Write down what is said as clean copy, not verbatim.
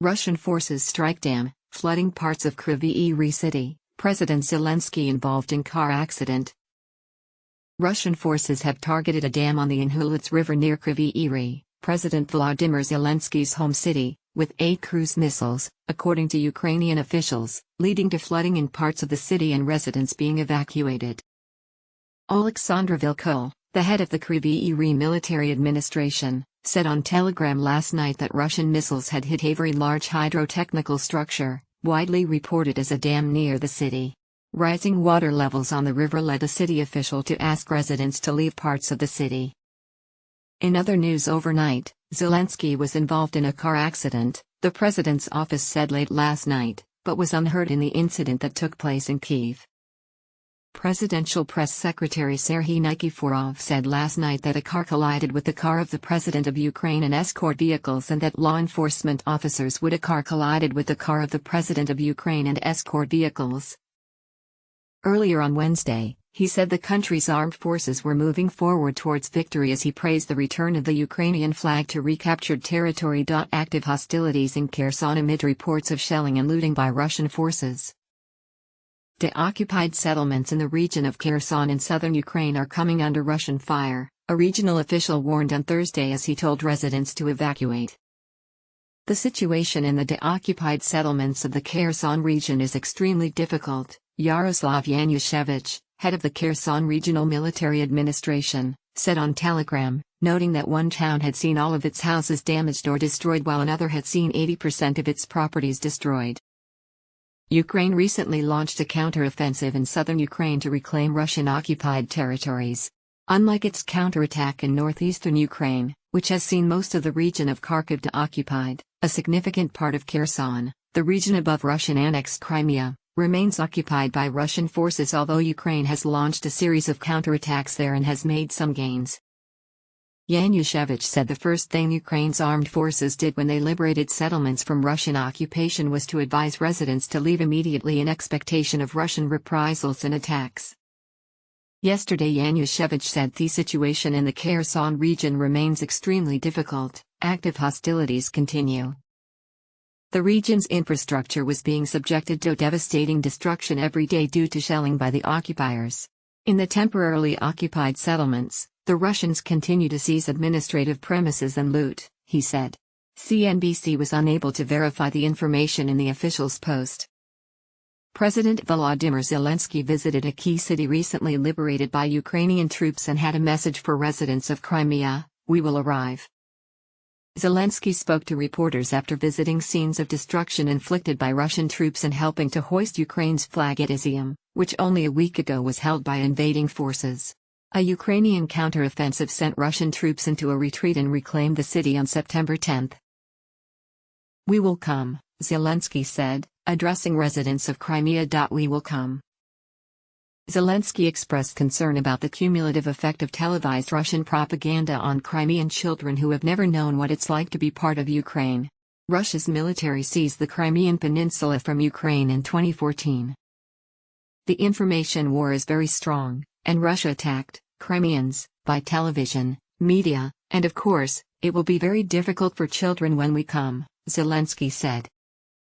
Russian forces strike dam, flooding parts of Kryvyi Rih city, President Zelensky involved in car accident. Russian forces have targeted a dam on the Inhulets River near Kryvyi Rih, President Volodymyr Zelensky's home city, with 8 cruise missiles, according to Ukrainian officials, leading to flooding in parts of the city and residents being evacuated. Oleksandr Vilkul, the head of the Kryvyi Rih military administration, said on Telegram last night that Russian missiles had hit a very large hydrotechnical structure, widely reported as a dam near the city. Rising water levels on the river led a city official to ask residents to leave parts of the city. In other news overnight, Zelensky was involved in a car accident, the president's office said late last night, but was unhurt in the incident that took place in Kyiv. Presidential Press Secretary Serhiy Nikiforov said last night that a car collided with the car of the President of Ukraine and escort vehicles, and that law enforcement officers would a car collided with the car of the President of Ukraine and escort vehicles. Earlier on Wednesday, he said the country's armed forces were moving forward towards victory as he praised the return of the Ukrainian flag to recaptured territory. Active hostilities in Kherson amid reports of shelling and looting by Russian forces. De-occupied settlements in the region of Kherson in southern Ukraine are coming under Russian fire, a regional official warned on Thursday as he told residents to evacuate. The situation in the de-occupied settlements of the Kherson region is extremely difficult, Yaroslav Yanushevich, head of the Kherson Regional Military Administration, said on Telegram, noting that one town had seen all of its houses damaged or destroyed while another had seen 80% of its properties destroyed. Ukraine recently launched a counter-offensive in southern Ukraine to reclaim Russian-occupied territories. Unlike its counterattack in northeastern Ukraine, which has seen most of the region of Kharkiv de-occupied, a significant part of Kherson, the region above Russian-annexed Crimea, remains occupied by Russian forces, although Ukraine has launched a series of counterattacks there and has made some gains. Yanushevich said the first thing Ukraine's armed forces did when they liberated settlements from Russian occupation was to advise residents to leave immediately in expectation of Russian reprisals and attacks. Yesterday Yanushevich said the situation in the Kherson region remains extremely difficult, active hostilities continue. The region's infrastructure was being subjected to devastating destruction every day due to shelling by the occupiers. In the temporarily occupied settlements, the Russians continue to seize administrative premises and loot, he said. CNBC was unable to verify the information in the official's post. President Volodymyr Zelenskyy visited a key city recently liberated by Ukrainian troops and had a message for residents of Crimea: "We will arrive." Zelenskyy spoke to reporters after visiting scenes of destruction inflicted by Russian troops and helping to hoist Ukraine's flag at Izium, which only a week ago was held by invading forces. A Ukrainian counter-offensive sent Russian troops into a retreat and reclaimed the city on September 10. "We will come," Zelenskyy said, addressing residents of Crimea. "We will come." Zelenskyy expressed concern about the cumulative effect of televised Russian propaganda on Crimean children who have never known what it's like to be part of Ukraine. Russia's military seized the Crimean Peninsula from Ukraine in 2014. "The information war is very strong, and Russia attacked Crimeans by television, media, and of course, it will be very difficult for children when we come," Zelenskyy said.